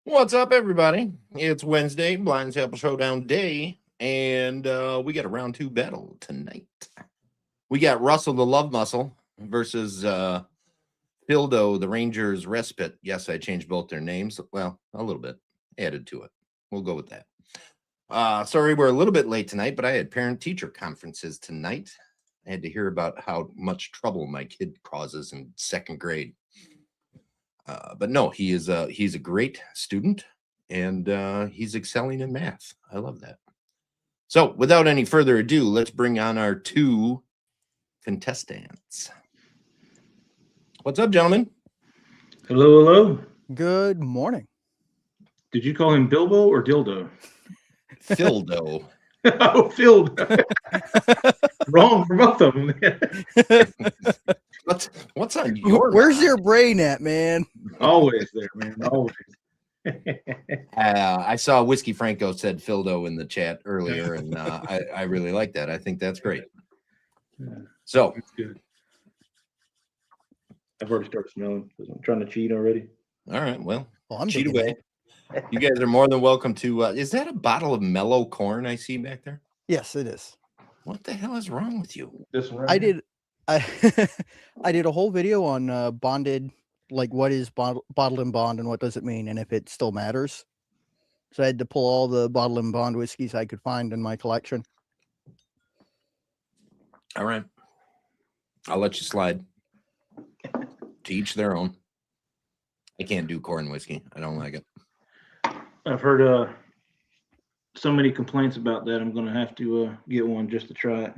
What's up, everybody? It's Wednesday, Blind Sample Showdown day, and we got a round two battle tonight. We got Russell the Love Muscle versus Phildo the Rangers Respite. Yes, I changed both their names. Well, a little bit added to it. We'll go with that. Sorry, we're a little bit late tonight, but I had parent-teacher conferences tonight. I had to hear about how much trouble my kid causes in second grade. But no, he's a great student, and he's excelling in math. I love that. So without any further ado, let's bring on our two contestants. What's up, gentlemen? Hello, hello. Good morning. Did you call him Bilbo or Dildo? Phildo. Oh, Phil. Wrong for both of them. What's on your Where's mind? your brain at, man? Always there, man. Always. I saw Whiskey Franco said Phildo in the chat earlier, and I really like that. I think that's great. Yeah, So that's good. I've already started smelling because I'm trying to cheat already. all right, well, I'm cheat digging away. it. You guys are more than welcome to. Is that a bottle of mellow corn I see back there? Yes, it is. What the hell is wrong with you? This one right I here? did. I did a whole video on bonded, like what is bottled and bond and what does it mean and if it still matters. So I had to pull all the bottled and bond whiskeys I could find in my collection. All right. I'll let you slide. To each their own. I can't do corn whiskey. I don't like it. I've heard so many complaints about that. I'm going to have to get one just to try it.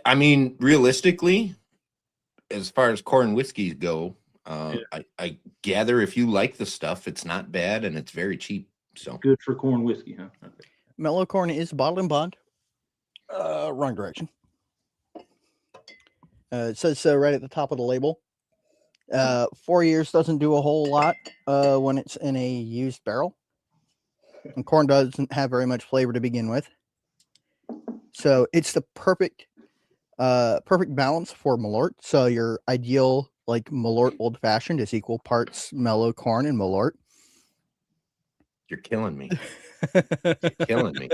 I mean, realistically, as far as corn whiskeys go, I gather if you like the stuff, it's not bad and it's very cheap. So Good for corn whiskey, huh? Okay. Mellow corn is bottled and bond. Wrong direction. It says so right at the top of the label. 4 years doesn't do a whole lot when it's in a used barrel. And corn doesn't have very much flavor to begin with. So it's the perfect balance for Malort. So your ideal like Malort old fashioned is equal parts mellow corn and Malort. you're killing me. You're killing me.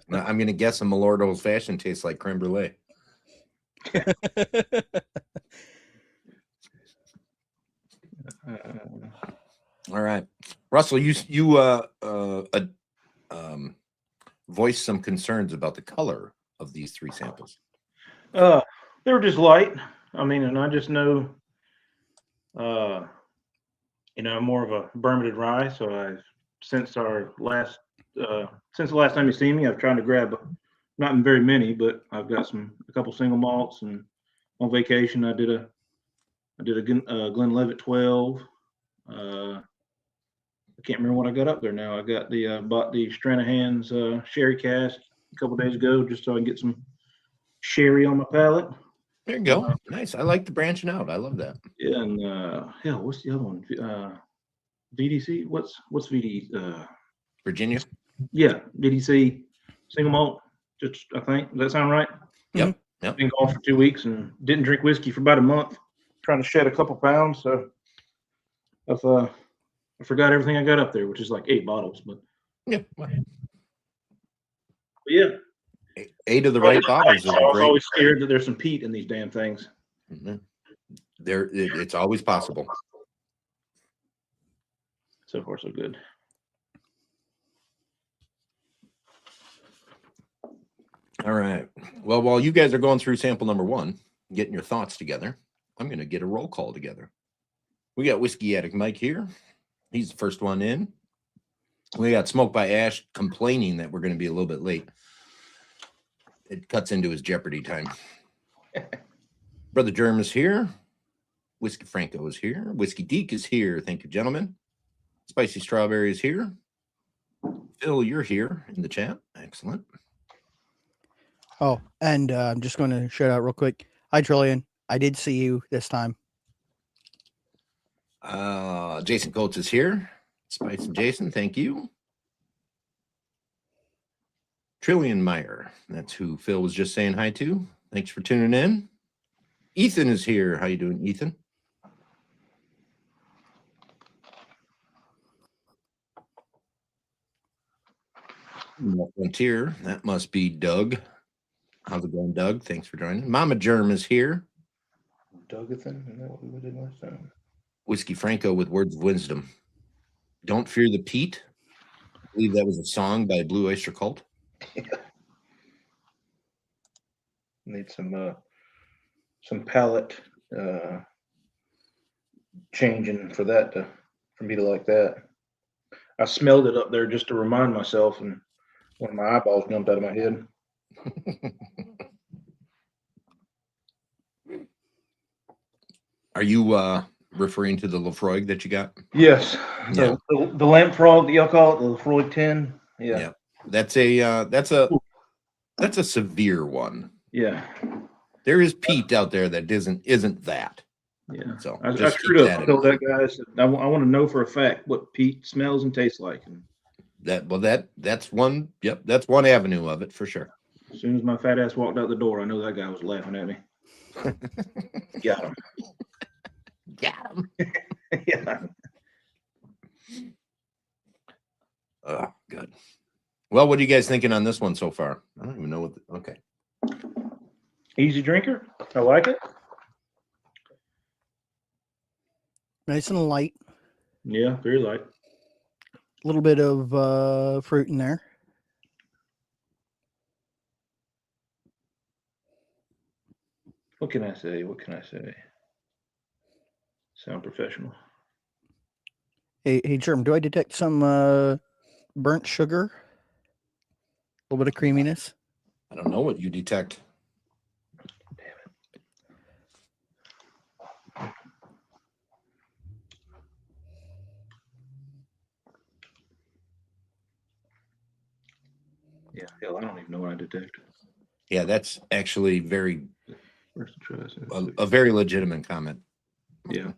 Now, I'm going to guess a Malort old fashioned tastes like creme brulee. All right, Russell, you voiced some concerns about the color of these three samples. They were just light. I mean, and I just know, I'm more of a Bermudan rye. So since the last time you see me, I've tried to grab, not very many, but I've got a couple single malts. And on vacation, I did a Glenlivet 12. I can't remember what I got up there now. I got bought the Stranahan's sherry cask a couple days ago just so I can get some sherry on my palate. There you go. Nice. I like the branching out. I love that. Yeah, and hell, what's the other one? VDC. What's VD? Virginia. Yeah, VDC single malt. Just I think. Does that sound right? Yep. Yep. Been gone for 2 weeks and didn't drink whiskey for about a month. Trying to shed a couple pounds, so I forgot everything I got up there, which is like 8 bottles. But yeah, yeah. 8 of the right bottles. I was always scared that there's some peat in these damn things. Mm-hmm. It's always possible. So far, so good. All right. Well, while you guys are going through sample number 1, getting your thoughts together, I'm going to get a roll call together. We got Whiskey Addict Mike here. He's the first one in. We got Smoke by Ash complaining that we're going to be a little bit late. It cuts into his Jeopardy time. Brother Germ is here. Whiskey Franco is here. Whiskey Deke is here. Thank you, gentlemen. Spicy Strawberry is here. Phil, you're here in the chat. Excellent. Oh, and I'm just going to shout out real quick. Hi, Trillian. I did see you this time. Jason Coates is here. Spice and Jason, thank you. Trillian Meyer, that's who Phil was just saying hi to. Thanks for tuning in. Ethan is here. How you doing, Ethan? Frontier. That must be Doug. How's it going, Doug? Thanks for joining. Mama Germ is here. Dougathan, isn't that what we did last time? Whiskey Franco with words of wisdom. Don't fear the Pete. I believe that was a song by Blue Oyster Cult. Need some palate changing for me to like that. I smelled it up there just to remind myself, and one of my eyeballs jumped out of my head. Are you referring to the Lafroig that you got? Yes, Yeah. the lamp frog that y'all call it, the Lafroy 10. Yeah. That's a severe one. Yeah. There is Pete out there that isn't that. Yeah. So I just keep screwed up. that I in told mind. that guy, I said, I want to know for a fact what Pete smells and tastes like. And That's one. Yep, that's one avenue of it for sure. as soon as my fat ass walked out the door, I know that guy was laughing at me. Got him. Got him. Yeah. Oh, good. Well, what are you guys thinking on this one so far? I don't even know what. Okay. Easy drinker. I like it. Nice and light. Yeah, very light. A little bit of fruit in there. What can I say? Sound professional. Hey, Germ, do I detect some burnt sugar? A little bit of creaminess. I don't know what you detect. Yeah, hell, I don't even know what I detect. Yeah, that's actually very First try. a very legitimate comment. Yeah.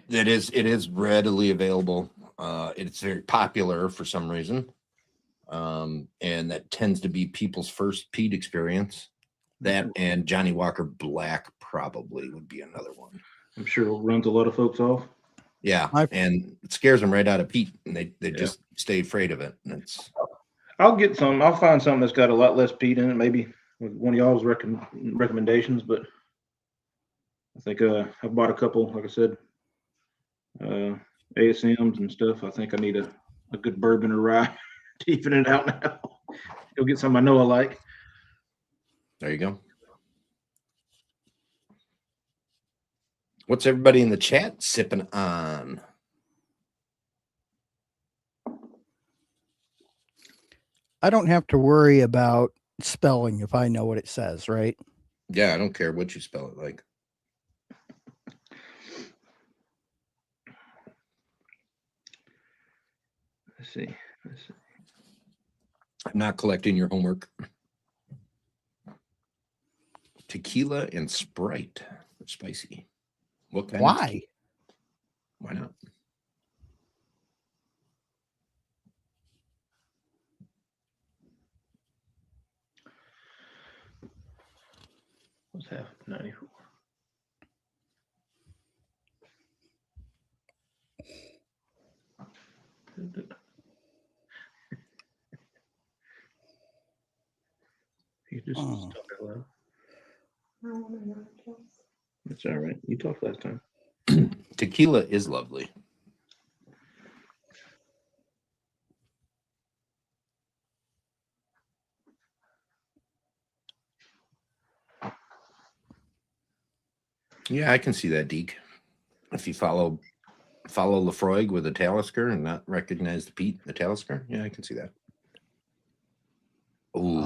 It is readily available. It's very popular for some reason. And that tends to be people's first Pete experience. That and Johnny Walker Black probably would be another one. I'm sure it runs a lot of folks off. Yeah, and it scares them right out of Pete, and they just stay afraid of it. And it's I'll get some. I'll find something that's got a lot less peat in it, maybe with one of y'all's recommendations. But I think I bought a couple, like I said, ASMs and stuff. I think I need a good bourbon or rye to even it out now. Go get some I know I like. there you go. What's everybody in the chat sipping on? I don't have to worry about spelling if I know what it says, right? Yeah, I don't care what you spell it like. Let's see. I'm not collecting your homework. Tequila and Sprite. Spicy. What kind? Why? Why not? What's half 94? You just talk out loud. That's all right. You talked last time. Tequila is lovely. Yeah, I can see that, Deke. If you follow Lafroig with a Talisker and not recognize the Pete in the Talisker, yeah, I can see that. Ooh,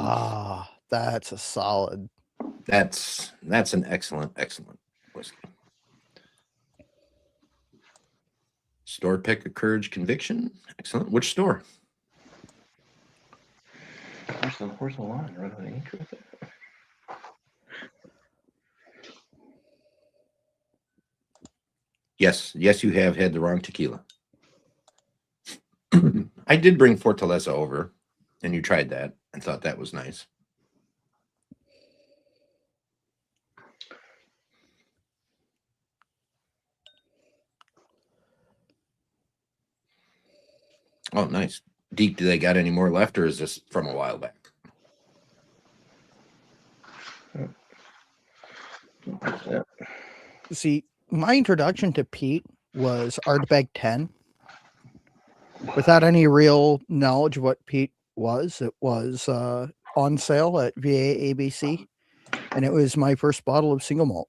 That's a solid. that's an excellent whiskey. Store pick, a Courage Conviction. Excellent. Which store? Where's the line? Right on the ink with it. Yes, you have had the wrong tequila. I did bring Fortaleza over, and you tried that and thought that was nice. Oh, nice. Deke, do they got any more left, or is this from a while back? See, my introduction to peat was Ardbeg 10. Without any real knowledge of what peat was, it was on sale at VA ABC, and it was my first bottle of single malt.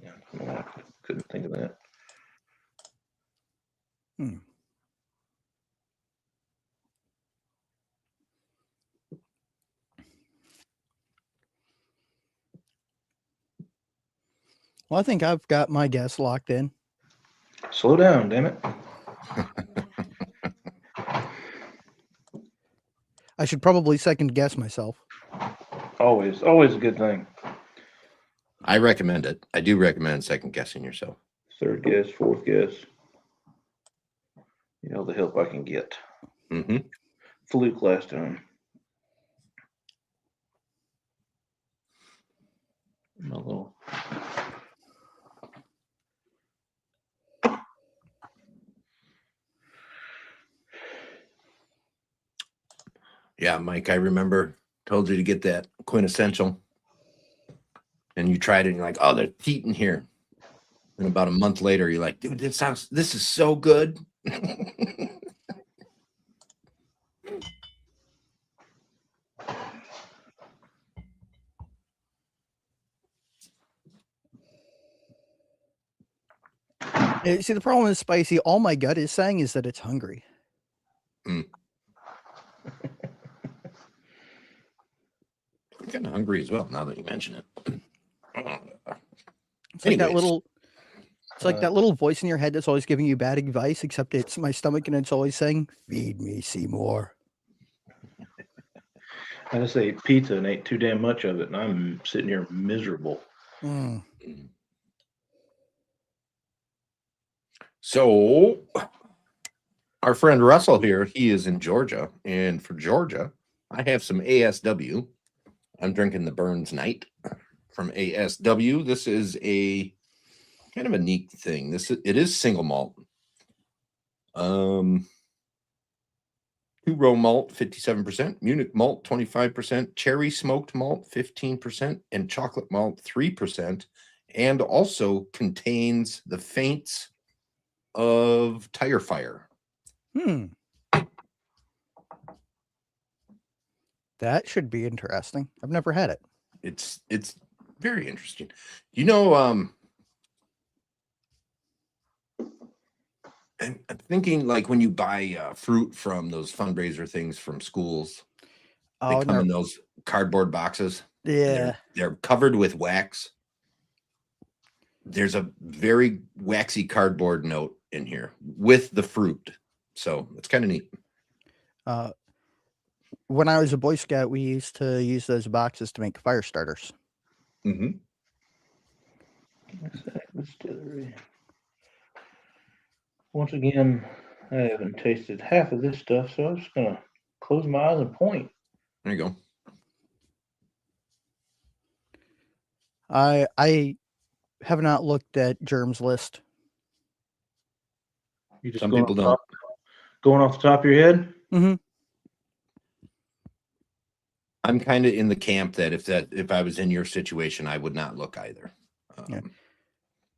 Yeah, I couldn't think of that. Well, I think I've got my guess locked in. Slow down, damn it. I should probably second guess myself. Always a good thing. I recommend it. I do recommend second guessing yourself. Third guess, fourth guess. You know, the help I can get. Mm-hmm. Fluke last time. My little. Yeah, Mike, I remember told you to get that quintessential, and you tried it, and you're like, "Oh, there's heat in here." And about a month later, you're like, "Dude, this is so good." See, the problem with spicy, all my gut is saying is that it's hungry. I'm kind of hungry as well now that you mention it. It's like that Anyways. little. It's like that little voice in your head that's always giving you bad advice, except it's my stomach and it's always saying, "Feed me, Seymour." I just ate pizza and ate too damn much of it, and I'm sitting here miserable. So, our friend Russell here, he is in Georgia, and for Georgia, I have some ASW. I'm drinking the Burns Night from ASW. This is a kind of a neat thing. It is single malt. 2-row malt, 57%, Munich malt, 25%, cherry smoked malt, 15%, and chocolate malt, 3%, and also contains the feints of tire fire. That should be interesting. I've never had it. It's very interesting. You know, and I'm thinking like when you buy fruit from those fundraiser things from schools, they come in those cardboard boxes. Yeah. They're covered with wax. There's a very waxy cardboard note in here with the fruit. So it's kind of neat. When I was a Boy Scout, we used to use those boxes to make fire starters. Mm-hmm. Distillery. Once again, I haven't tasted half of this stuff, so I'm just gonna close my eyes and point. There you go. I have not looked at Germ's list. You just Some people don't. Going off the top of your head? Mm-hmm. I'm kind of in the camp that if I was in your situation, I would not look either. Yeah.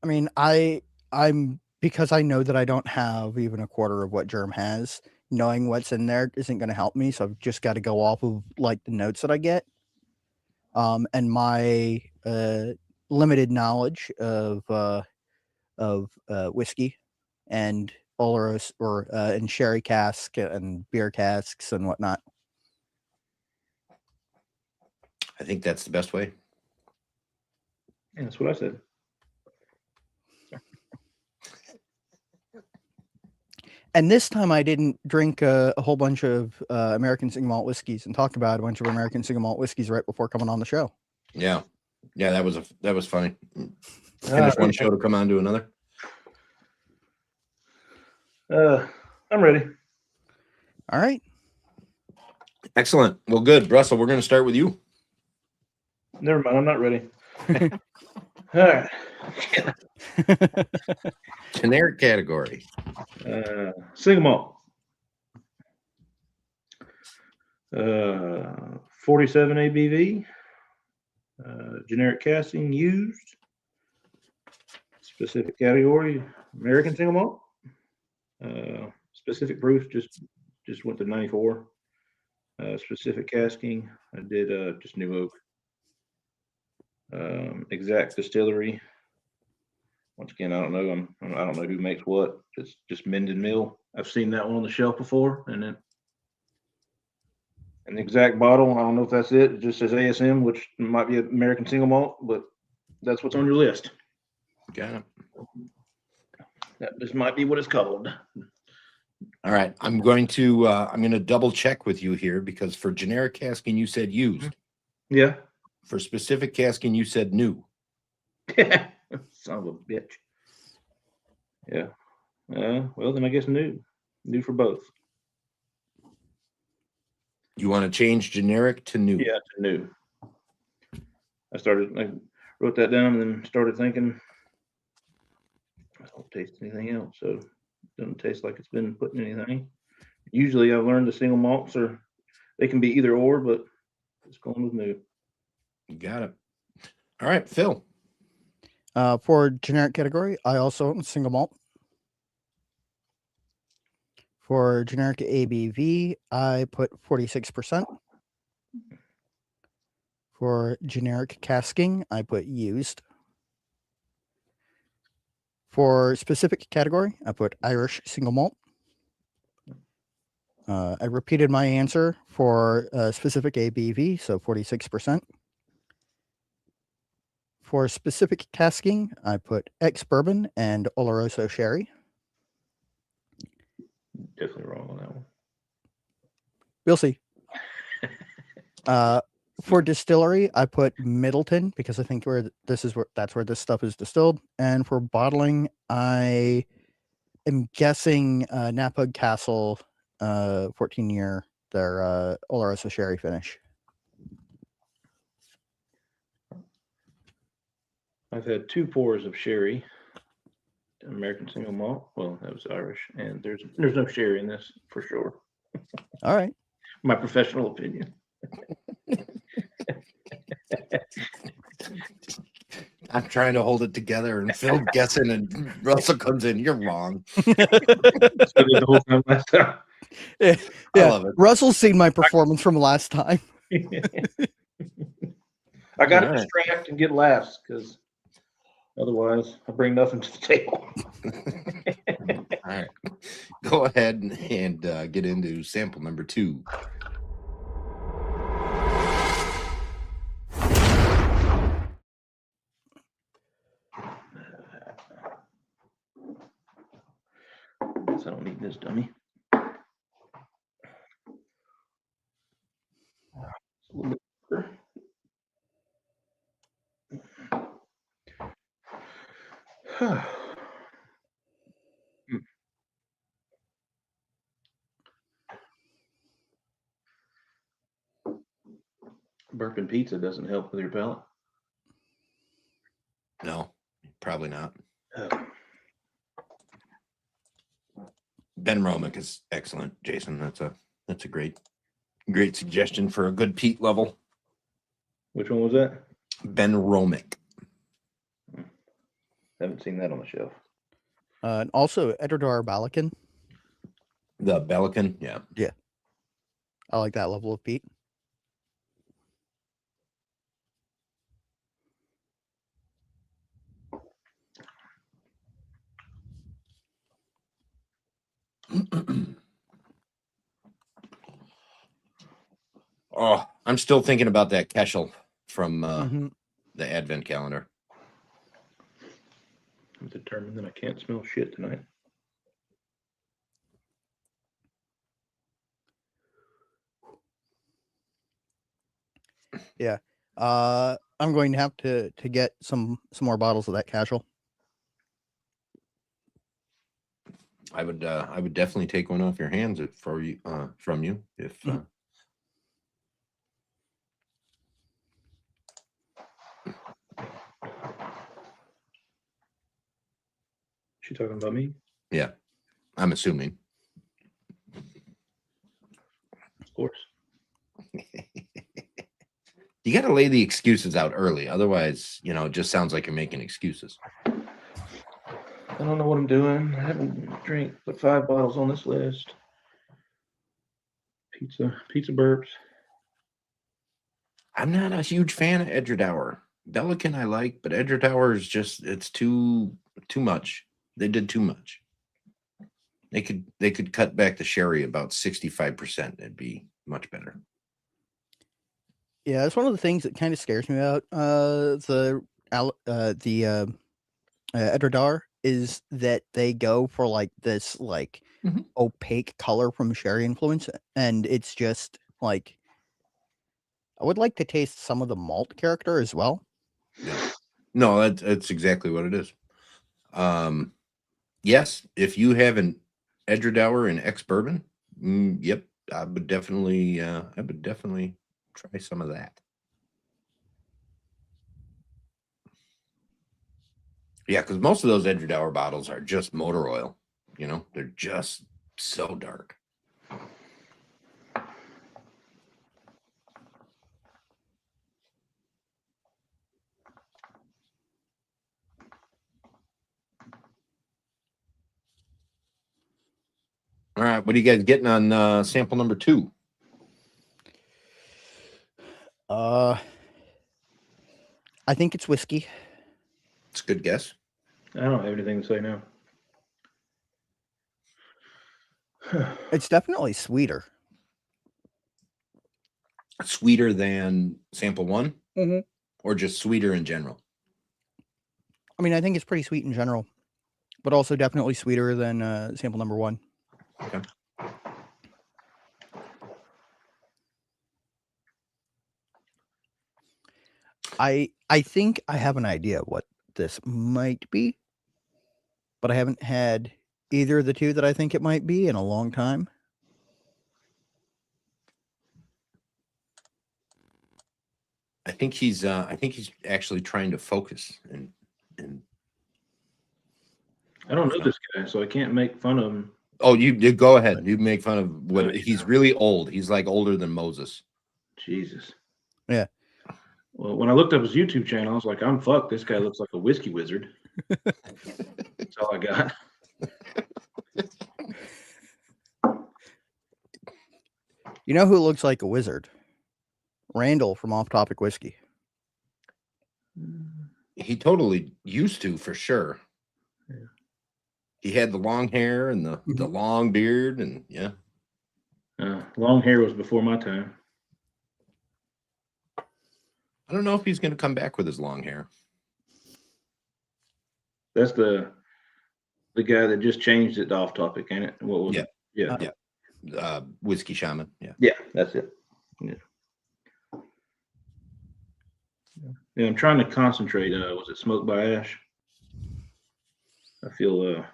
I mean, I'm because I know that I don't have even a quarter of what Germ has. Knowing what's in there isn't going to help me, so I've just got to go off of like the notes that I get, and my limited knowledge of whiskey and Oloroso and sherry cask and beer casks and whatnot. I think that's the best way. Yeah, that's what I said. And this time I didn't drink a whole bunch of American single malt whiskeys and talk about a bunch of American single malt whiskeys right before coming on the show. Yeah, that was funny. Finish one show to come on to another. I'm ready. All right. Excellent. Well, good. Russell, we're going to start with you. Never mind, I'm not ready. All right. Generic category. Single malt. 47 ABV. Generic casting used. Specific category, American single malt. Specific proof just went to 94. Specific casking, I did just new oak. Exact distillery. Once again, I don't know. I don't know who makes what. It's just Minden Mill. I've seen that one on the shelf before, and then an exact bottle. I don't know if that's it. It just says ASM, which might be American single malt, but that's what's on your list. Got it. This might be what it's called. All right. I'm going to double check with you here because for generic casking, you said used. Yeah. For specific casking, you said new. Son of a bitch. Yeah. Well, then I guess new. New for both. You want to change generic to new? Yeah, to new. I wrote that down and then started thinking, I don't taste anything else, so it doesn't taste like it's been put in anything. Usually I've learned the single malts they can be either or, but it's going with new. Got it. All right, Phil. For generic category, I also own single malt. For generic ABV, I put 46%. For generic casking, I put used. For specific category, I put Irish single malt. I repeated my answer for specific ABV, so 46%. For specific casking, I put ex-bourbon and Oloroso sherry. Definitely wrong on that one. We'll see. For distillery, I put Middleton because I think that's where this stuff is distilled. And for bottling, I am guessing Napug Castle 14-year, their Oloroso sherry finish. I've had 2 pours of sherry, American single malt. Well, that was Irish, and there's no sherry in this for sure. All right. My professional opinion. I'm trying to hold it together, and Phil guessing, and Russell comes in. You're wrong. So did the whole time last time. Yeah, I love it. Russell's seen my performance from last time. I got to All right. distract and get laughs because otherwise I bring nothing to the table. All right. Go ahead and get into sample number 2. I don't need this dummy. It's a little bit bigger. Burping pizza doesn't help with your palate. No, probably not. Oh. Ben Romick is excellent, Jason. That's a great suggestion for a good peat level. Which one was that? Ben Romick. Haven't seen that on the shelf. And also Edward Balakin. The Belican, yeah. I like that level of peat. Oh, I'm still thinking about that Keschel from the Advent calendar. I'm determined that I can't smell shit tonight. Yeah. I'm going to have to get some more bottles of that casual. I would definitely take one off your hands from you if She talking about me? Yeah, I'm assuming. Of course. You got to lay the excuses out early. Otherwise, it just sounds like you're making excuses. I don't know what I'm doing. I haven't drank but 5 bottles on this list. Pizza burps. I'm not a huge fan of Edgerdour. Bellican I like, but Edgerdour is just, it's too much. They did too much. They could cut back the sherry about 65%. It'd be much better. Yeah, that's one of the things that kind of scares me about the Edredar is that they go for like this opaque color from sherry influence, and it's just like I would like to taste some of the malt character as well. Yeah. No, that's exactly what it is. Yes, if you have an Edgerdour and ex-bourbon, yep, I would definitely try some of that. Yeah, because most of those Edgerdour bottles are just motor oil. They're just so dark. All right, what are you guys getting on sample number 2? I think it's whiskey. It's a good guess. I don't have anything to say now. It's definitely sweeter. Sweeter than sample 1? Mm-hmm. Or just sweeter in general? I mean, I think it's pretty sweet in general, but also definitely sweeter than sample number 1. Okay. I think I have an idea what this might be, but I haven't had either of the two that I think it might be in a long time. I think he's actually trying to focus and I don't know this guy, so I can't make fun of him. Oh, you go ahead. You make fun of what he's really old. He's like older than Moses. Jesus. Yeah. Well, when I looked up his YouTube channel, I was like, I'm fucked. This guy looks like a whiskey wizard. That's all I got. You know who looks like a wizard? Randall from Off Topic Whiskey. He totally used to, for sure. Yeah. He had the long hair and the long beard, and yeah. Long hair was before my time. I don't know if he's going to come back with his long hair. That's the guy that just changed it to Off Topic, ain't it? What was Yeah. it? Yeah. Whiskey Shaman. Yeah. Yeah, that's it. Yeah. Yeah, I'm trying to concentrate. Was it Smoked by Ash? I feel the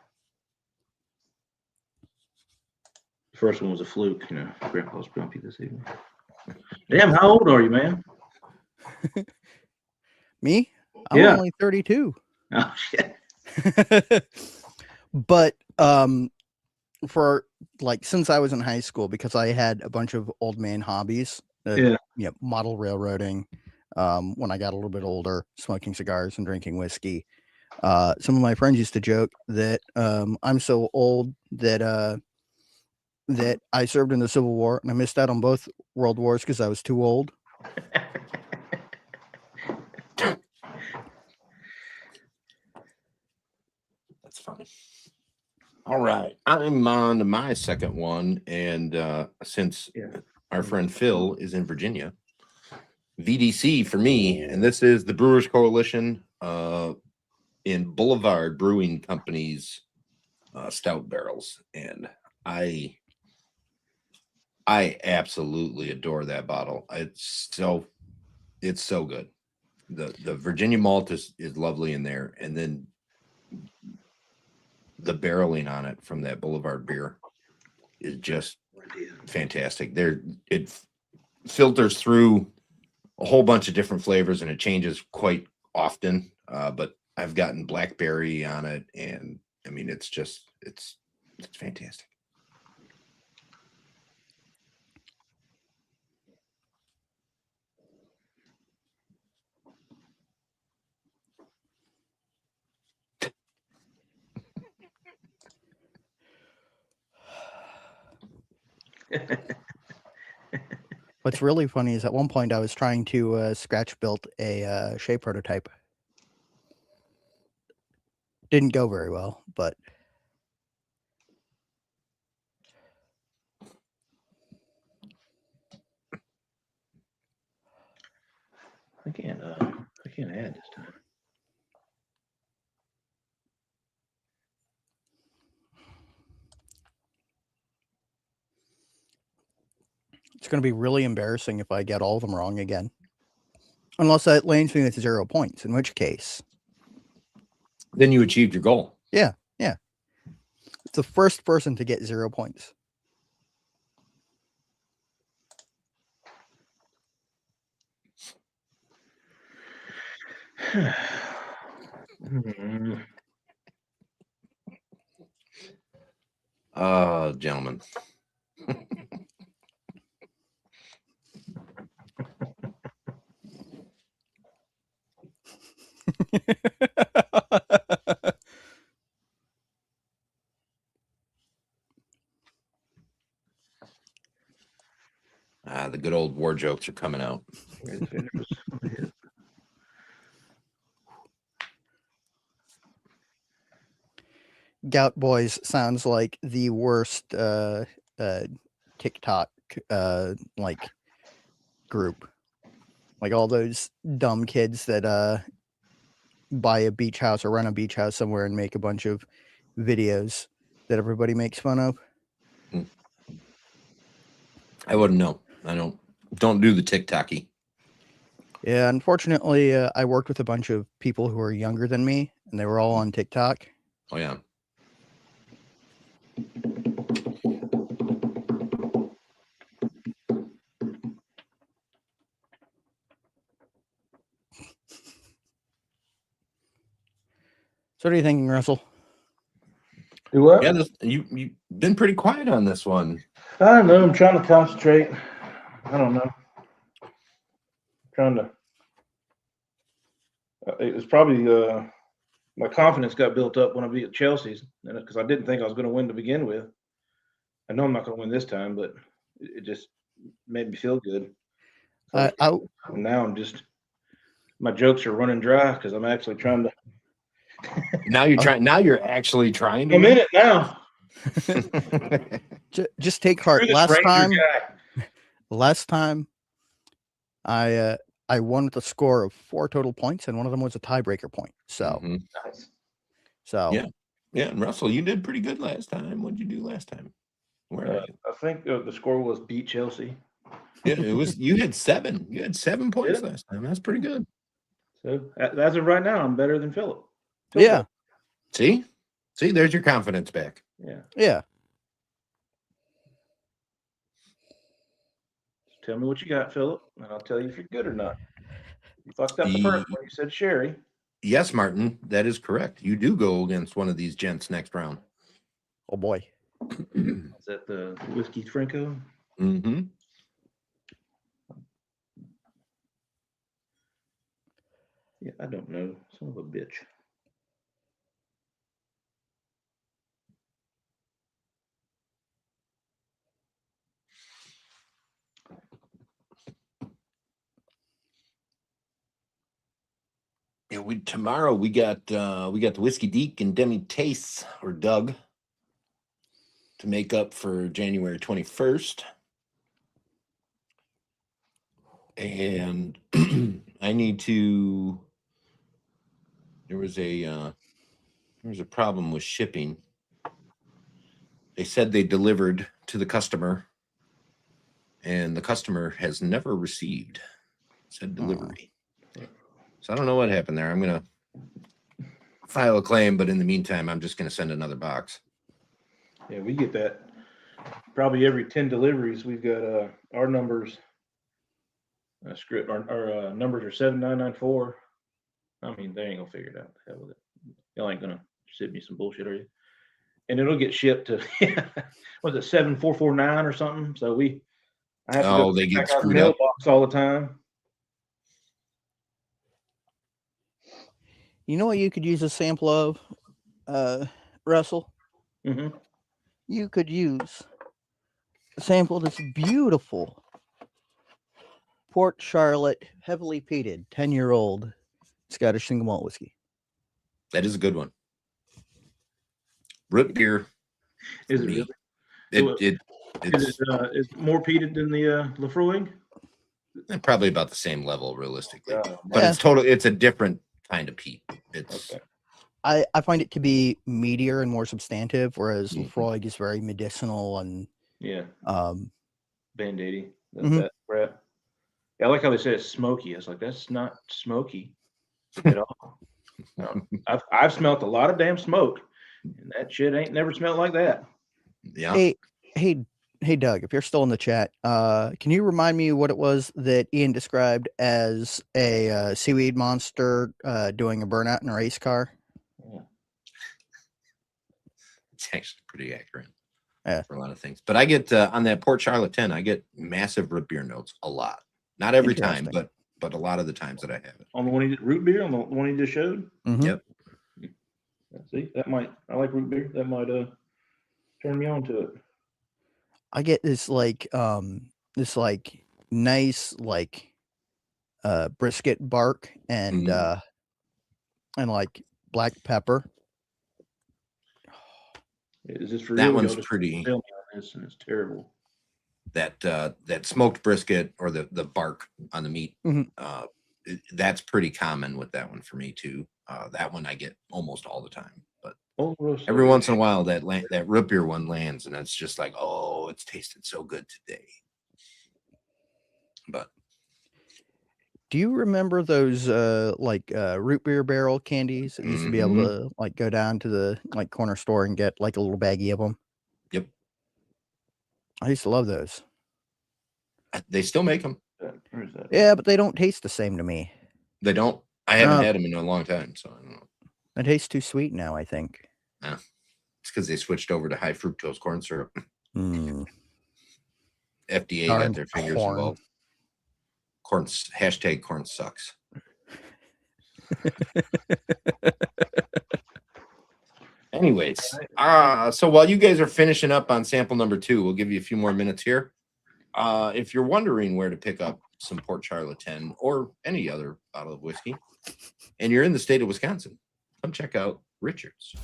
first one was a fluke. Grandpa's grumpy this evening. Damn, how old are you, man? Me? I'm only 32. Oh shit. But for since I was in high school, because I had a bunch of old man hobbies, model railroading, when I got a little bit older, smoking cigars and drinking whiskey. Some of my friends used to joke that I'm so old that that I served in the Civil War and I missed out on both world wars because I was too old. That's funny. All right, I'm on to my second one, and since our friend Phill is in Virginia, VDC for me, and this is the Brewers Coalition in Boulevard Brewing Company's stout barrels, and I absolutely adore that bottle. It's so good. The Virginia malt is lovely in there, and then the barreling on it from that Boulevard beer is just fantastic. It filters through a whole bunch of different flavors, and it changes quite often. But I've gotten blackberry on it and I mean, it's just it's fantastic. What's really funny is at one point I was trying to scratch build a shape prototype. Didn't go very well, but I can't add this time. it's going to be really embarrassing if I get all of them wrong again. Unless that lands me with 0 points, in which case. Then you achieved your goal. Yeah. It's the first person to get 0 points. Gentlemen. The good old war jokes are coming out. Gout Boys sounds like the worst TikTok like group. Like all those dumb kids that buy a beach house or run a beach house somewhere and make a bunch of videos that everybody makes fun of. I wouldn't know. I don't do the TikToky. Yeah, unfortunately, I worked with a bunch of people who are younger than me, and they were all on TikTok. Oh yeah. So what are you thinking, Russell? Do what? Yeah, you've been pretty quiet on this one. I don't know. I'm trying to concentrate. I don't know. Trying to. It was probably my confidence got built up when I beat Chelsea's, because I didn't think I was going to win to begin with. I know I'm not going to win this time, but it just made me feel good. So now I'm just, my jokes are running dry because I'm actually trying to. Now you're trying. Now you're actually trying to. I'm in it now. Just take heart. Last time, I won with a score of 4 total points, and one of them was a tiebreaker point. So, Nice. So yeah. And Russell, you did pretty good last time. What did you do last time? Where? I think the score was beat Chelsea. Yeah, it was. You had 7. You had 7 points last time. That's pretty good. So as of right now, I'm better than Philip. Yeah. See, there's your confidence back. Yeah. Tell me what you got, Philip, and I'll tell you if you're good or not. You fucked up the first one. You said Sherry. Yes, Martin, that is correct. You do go against one of these gents next round. Oh boy. Is that the Whiskey Franco? Mm-hmm. Yeah, I don't know. Son of a bitch. Yeah, tomorrow we got the Whiskey Deke and Demi Tastes or Doug to make up for January 21st. And I need to. There was a problem with shipping. They said they delivered to the customer, and the customer has never received said delivery. So I don't know what happened there. I'm gonna file a claim, but in the meantime, I'm just gonna send another box. Yeah, we get that probably every 10 deliveries. We've got our numbers. Script our numbers are 7994. I mean, they ain't gonna figure it out. The hell with it. Y'all ain't gonna sent me some bullshit, are you? And it'll get shipped to was it 7449 or something? So I have to go they get back out the screwed up. mailbox all the time. You know what you could use a sample of, Russell? Mm-hmm. You could use a sample of this beautiful Port Charlotte, heavily peated, 10-year-old Scottish single malt whiskey. That is a good one. Root beer. Is for it me. really? It's Is it more peated than the Lafroig? probably about the same level, realistically. Oh, But it's a different kind of peat. It's okay. I find it to be meatier and more substantive, whereas Mhm. Lafroig is very medicinal and Yeah, Band-Aidy. Mhm. That crap. Yeah, I like how they say it's smoky. It's like that's not smoky at all. No, I've smelt a lot of damn smoke, and that shit ain't never smelled like that. yeah. Hey, Doug, if you're still in the chat, can you remind me what it was that Ian described as a seaweed monster doing a burnout in a race car? Yeah. It's actually pretty accurate Yeah. for a lot of things. But I get on that Port Charlotte 10, I get massive root beer notes a lot. Not every time, Interesting. but a lot of the times that I have it. On the one root beer, on the one he just showed. Mhm. Yep. See, that might. I like root beer. That might turn me on to it. I get this nice brisket bark and like black pepper. Is this for That real? one's Y'all just pretty. tell me on this, and it's terrible. That smoked brisket or the bark on the meat, Mhm. that's pretty common with that one for me too. That one I get almost all the time, but Russel. every once in a while that root beer one lands, and it's just like, oh, it's tasted so good today. But do you remember those root beer barrel candies that used to be able to like go down to the like corner store and get like a little baggie of them? Yep. I used to love those. They still make them. Where is that? Yeah, but they don't taste the same to me. They don't. I haven't had them in a long time, so I don't know. It tastes too sweet now, I think. Yeah. It's because they switched over to high fructose corn syrup. FDA got their fingers involved. Corn sucks. Anyways, so while you guys are finishing up on sample number 2, we'll give you a few more minutes here. If you're wondering where to pick up some Port Charlotte 10 or any other bottle of whiskey, and you're in the state of Wisconsin, come check out Richard's.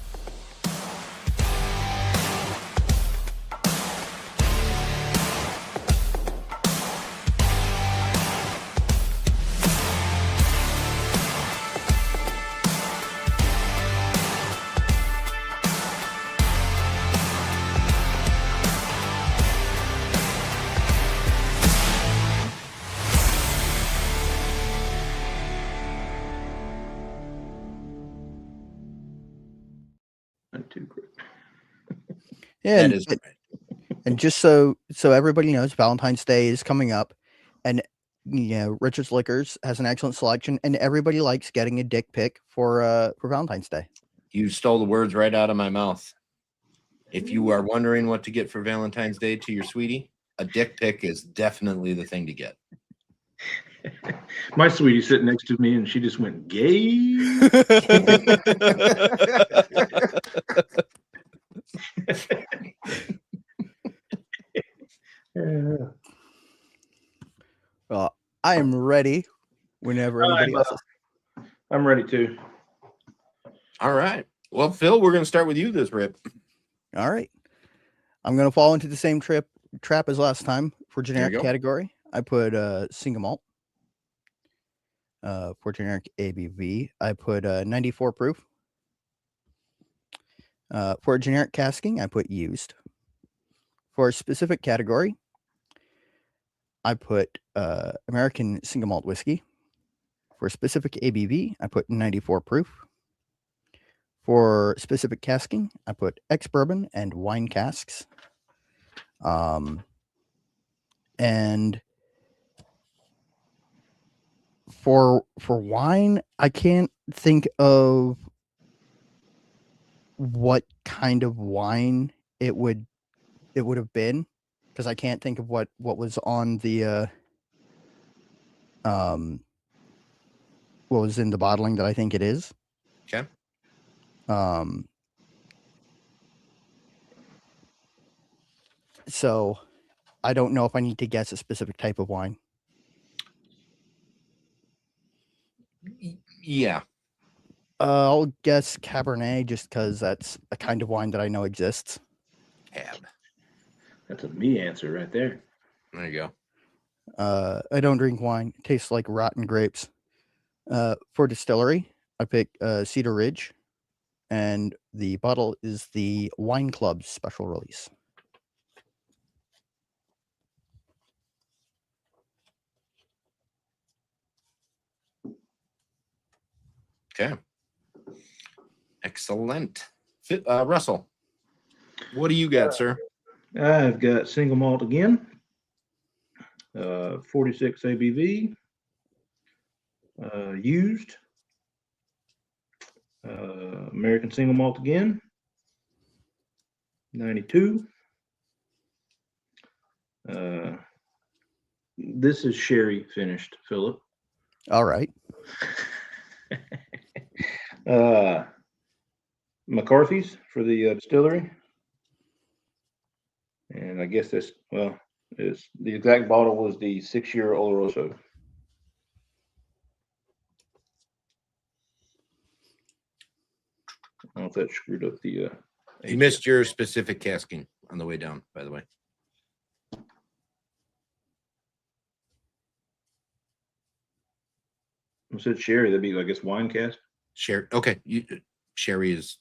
Yeah, that is right. And just so everybody knows, Valentine's Day is coming up, and Richard's Liquors has an excellent selection, and everybody likes getting a dick pic for Valentine's Day. You stole the words right out of my mouth. If you are wondering what to get for Valentine's Day to your sweetie, a dick pic is definitely the thing to get. My sweetie sitting next to me, and she just went gay. Well, I am ready whenever anybody else is. I'm ready too. All right. Well, Phil, we're going to start with you this rip. All right. I'm going to fall into the same trap as last time for generic category. I put single malt. For generic ABV, I put 94 proof. For generic casking, I put used. For a specific category, I put American single malt whiskey. For specific ABV, I put 94 proof. For specific casking, I put ex-bourbon and wine casks. And for wine, I can't think of what kind of wine it would have been, because I can't think of what was on the what was in the bottling that I think it is. Okay. So I don't know if I need to guess a specific type of wine. Yeah. I'll guess Cabernet just because that's a kind of wine that I know exists. Cab. That's a me answer right there. There you go. I don't drink wine. It tastes like rotten grapes. For distillery, I pick Cedar Ridge, and the bottle is the Wine Club special release. Okay. Excellent. Russell, what do you got, sir? I've got single malt again. 46 ABV. Used. American single malt again. 92. This is sherry finished, Philip. All right. McCarthy's for the distillery. And I guess this, well, is the exact bottle was the 6-year Oloroso. I don't know if that screwed up the. You missed your specific casking on the way down, by the way. I said sherry. That'd be, I guess, wine cask. Sherry. Okay. Sherry is.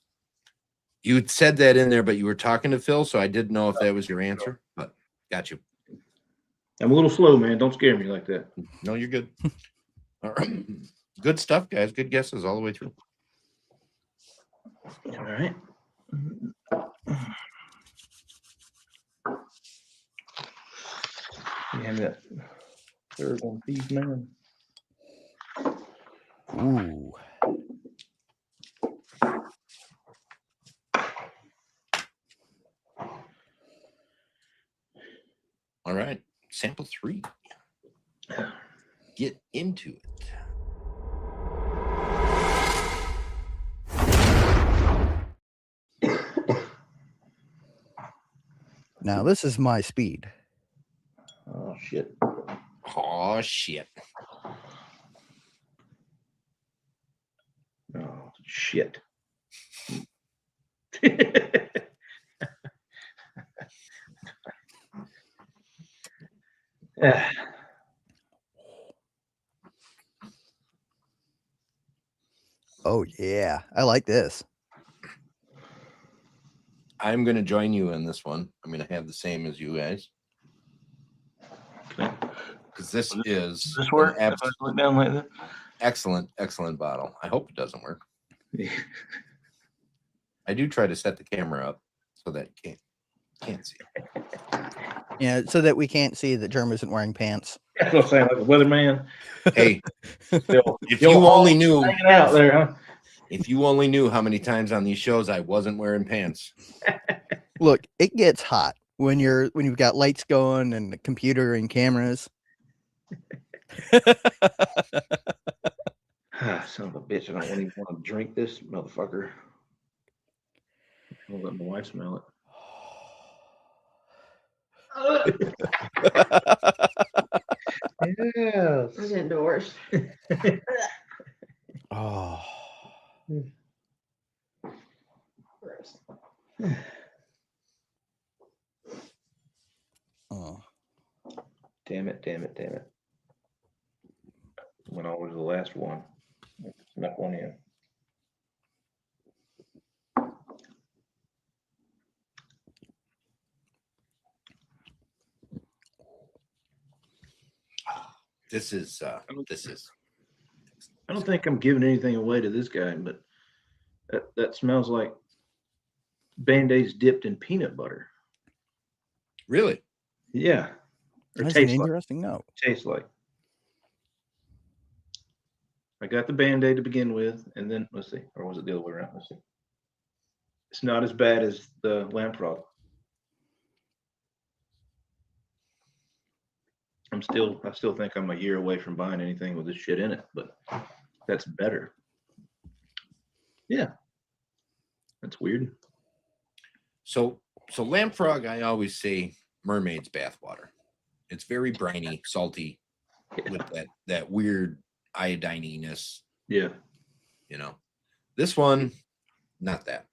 You had said that in there, but you were talking to Phill, so I didn't know if that was your answer. But got you. I'm a little slow, man. Don't scare me like that. No, you're good. All right. Good stuff, guys. Good guesses all the way through. All right. Yeah, that third one, please, man. Ooh. All right. Sample 3. Get into it. Now this is my speed. Oh, shit. Oh, shit. Oh, shit. Oh yeah, I like this. I'm going to join you in this one. I'm going to have the same as you guys. Because this is Does this work? an If I look down like that? excellent, excellent bottle. I hope it doesn't work. Yeah. I do try to set the camera up so that you can't see. Yeah, so that we can't see that Germ isn't wearing pants. That's what I'm saying, like a weatherman. Hey, Still, if you only knew, hanging out there, huh? if you only knew how many times on these shows I wasn't wearing pants. Look, it gets hot when you've got lights going and the computer and cameras. Son of a bitch! I don't even want to drink this, motherfucker. I'll let my wife smell it. Yes. It's indoors. Oh, Gross. oh. Damn it! Damn it! Damn it! Went over to the last one. Snuck one in. This is. I don't think I'm giving anything away to this guy, but that smells like Band-Aids dipped in peanut butter. Really? Yeah. Or That's an tastes like. interesting note. Tastes like. I got the Band-Aid to begin with, and then let's see, or was it the other way around? Let's see. It's not as bad as the lamprey. I still think I'm a year away from buying anything with this shit in it, but that's better. Yeah, that's weird. So lamb frog, I always say mermaid's bathwater. It's very briny, salty, with that weird iodininess. Yeah, You know, this one, not that.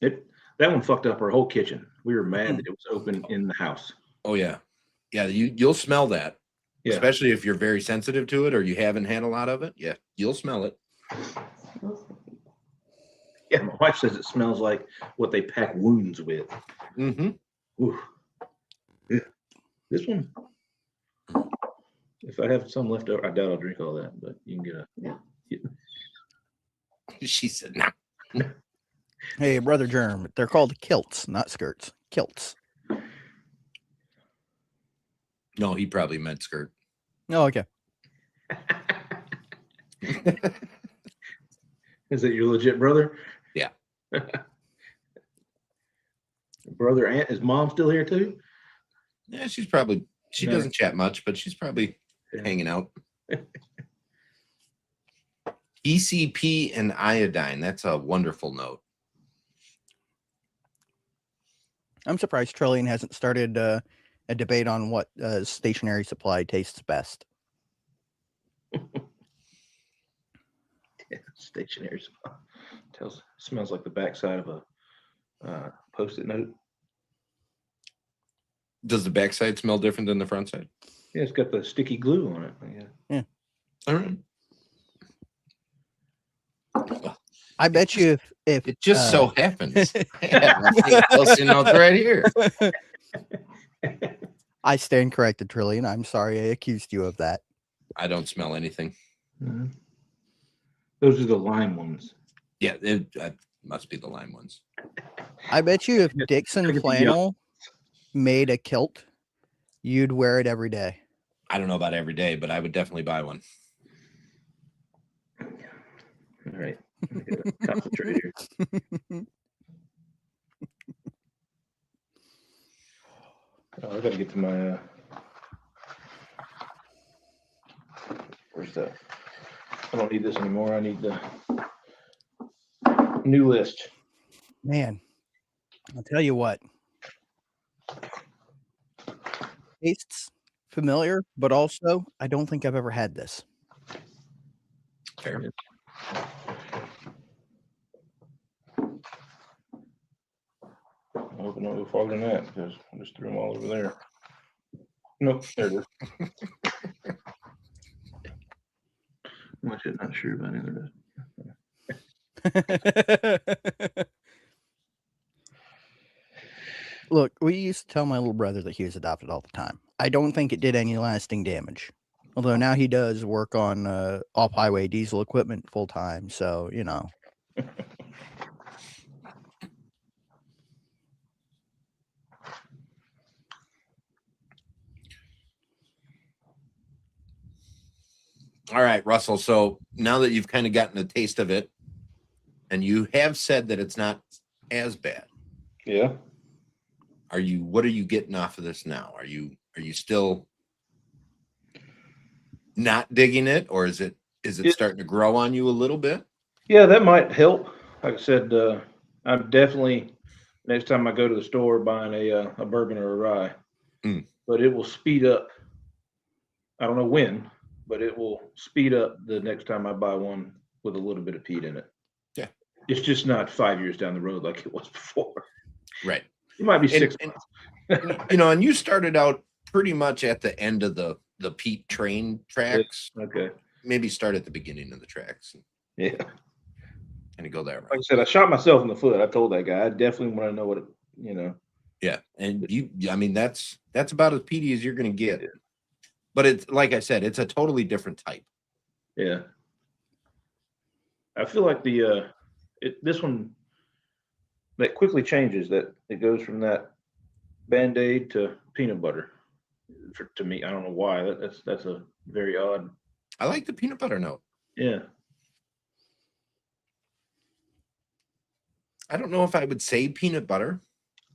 that one fucked up our whole kitchen. We were mad that it was open in the house. Oh yeah, yeah. You'll smell that, Yeah, especially if you're very sensitive to it or you haven't had a lot of it. Yeah, you'll smell it. yeah. My wife says it smells like what they pack wounds with. Mm-hmm. Ooh. Yeah. This one, if I have some left over, I doubt I'll drink all that, but you can get a. Yeah. She said, "No." Hey, Brother Germ, they're called kilts, not skirts. Kilts. No, he probably meant skirt. Oh, okay. Is that your legit brother? Yeah. Brother, aunt, is mom still here too? Yeah, she No. doesn't chat much, but she's probably Yeah. hanging out. ECP and iodine. That's a wonderful note. I'm surprised Trillian hasn't started a debate on what stationary supply tastes best. Yeah, stationary smells like the backside of a post-it note. Does the backside smell different than the front side? Yeah, it's got the sticky glue on it. Yeah. All right. I bet you if It just so happens. Post-it notes right here. I stand corrected, Trillian. I'm sorry I accused you of that. I don't smell anything. Mhm. Those are the lime ones. Yeah, it must be the lime ones. I bet you if Yeah, Dixon I get the Flannel made a kilt, you'd wear it every day. I don't know about every day, but I would definitely buy one. All right. Let me get a concentrate here. Oh, I gotta get to my where's that? I don't need this anymore. I need the new list. Man, I'll tell you what. Tastes familiar, but also I don't think I've ever had this. Fair. I hope I don't go farther than that because I just threw them all over there. Nope, there it is. Much I'm not sure about either. Look, we used to tell my little brother that he was adopted all the time. I don't think it did any lasting damage. Although now he does work on off-highway diesel equipment full time, so you know. All right, Russell. So now that you've kind of gotten a taste of it, and you have said that it's not as bad, Yeah. what are you getting off of this now? Are you still not digging it, or is it starting to grow on you a little bit? Yeah, that might help. Like I said, I'm definitely next time I go to the store buying a bourbon or a rye. But it will speed up. I don't know when, but it will speed up the next time I buy one with a little bit of peat in it. Yeah. It's just not 5 years down the road like it was before. Right. It might be And- 6 and- months. And you started out pretty much at the end of the peat train tracks. Okay. Maybe start at the beginning of the tracks Yeah. and go that Like I route. said, I shot myself in the foot. I told that guy I definitely want to know what it. Yeah, and I mean, that's about as peaty as you're going to get. But it's like I said, it's a totally different type. Yeah. I feel like this one that quickly changes, that it goes from that Band-Aid to peanut butter. To me, I don't know why. That's a very odd. I like the peanut butter note. Yeah. I don't know if I would say peanut butter,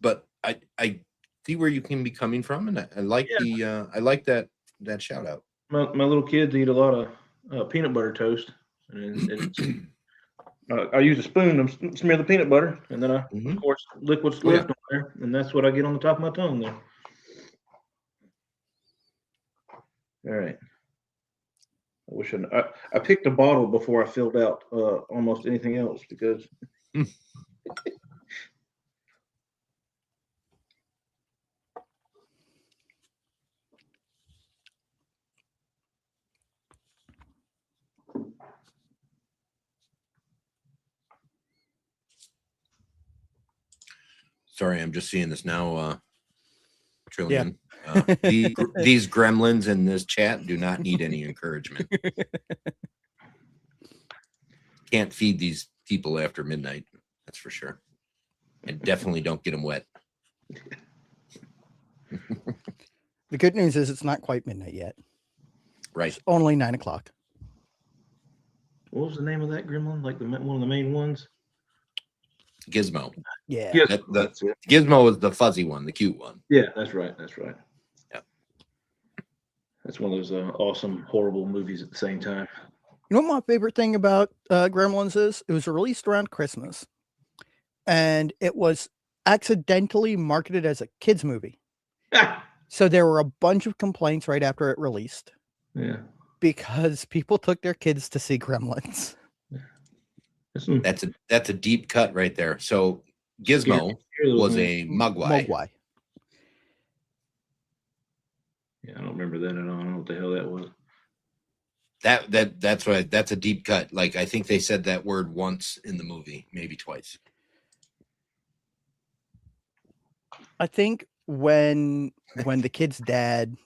but I see where you can be coming from, and I like I like that shout out. My little kids eat a lot of peanut butter toast, and it's I use a spoon to smear the peanut butter, and then Mhm. of course, lick what's Oh, yeah. left on there, and that's what I get on the top of my tongue there. All right. I wish I picked a bottle before I filled out almost anything else because. Sorry, I'm just seeing this now. Trillion. These gremlins in this chat do not need any encouragement. Can't feed these people after midnight. That's for sure. And definitely don't get them wet. The good news is it's not quite midnight yet. Right. It's only 9 o'clock. What was the name of that gremlin? Like one of the main ones? Gizmo. Yeah. Yes, That's it. Gizmo is the fuzzy one, the cute one. Yeah, that's right. That's right. Yeah. That's one of those awesome, horrible movies at the same time. You know what my favorite thing about Gremlins is? It was released around Christmas, and it was accidentally marketed as a kids movie. So there were a bunch of complaints right after it released. Yeah. Because people took their kids to see Gremlins. That's a deep cut right there. So Gizmo was a Mogwai. Yeah, I don't remember that at all. I don't know what the hell that was. That's right. That's a deep cut. Like I think they said that word once in the movie, maybe twice. I think when the kid's dad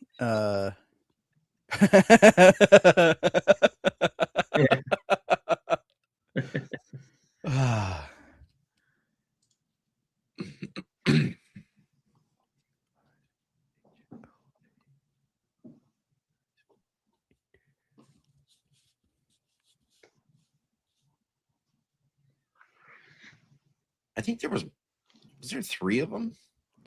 I think was there 3 of them,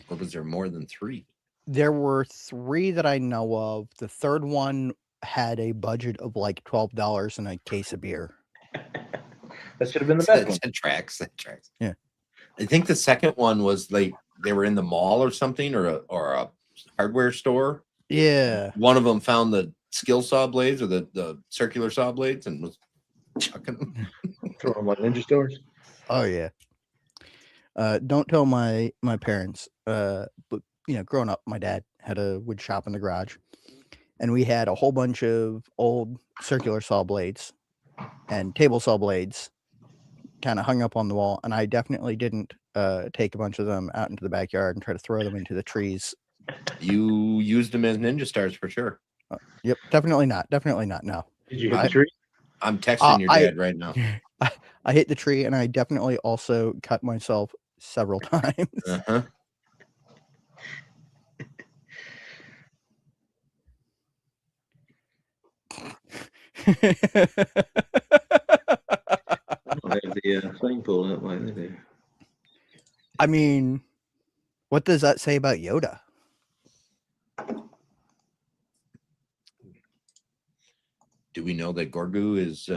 or was there more than 3? There were 3 that I know of. The third one had a budget of like $12 and a case of beer. That should have been the best one. That tracks. Yeah. I think the second one was like they were in the mall or something, or a hardware store. Yeah. One of them found the skill saw blades or the circular saw blades and was chucking them. Throw them like ninja stores. Oh yeah. Don't tell my parents. But growing up, my dad had a wood shop in the garage, and we had a whole bunch of old circular saw blades and table saw blades kind of hung up on the wall. And I definitely didn't take a bunch of them out into the backyard and try to throw them into the trees. You used them as ninja stars for sure. Yep, definitely not. No. Did you hit the tree? I'm texting your dad right now. I hit the tree, and I definitely also cut myself several times. Uh-huh. I don't have the thing pulled up like they do. I mean, what does that say about Yoda? Do we know that Gorgu is